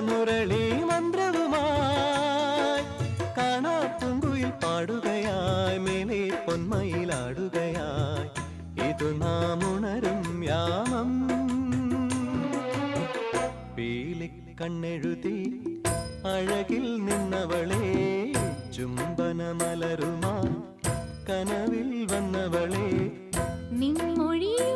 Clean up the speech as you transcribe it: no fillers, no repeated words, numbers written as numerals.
മുരളി മന്ത്രവുമായി കാണാപ്പൂങ്കുയിൽ പാടുകയായി മേലെ പൊന്മയിലാടുകയായി ഇതു നാം ഉണരും യാമം പീലിക്കണ്ണെഴുതി അഴകിൽ നിന്നവളെ ചുംബനമലരുമാ കനവിൽ വന്നവളെ നിൻമൊഴിയോ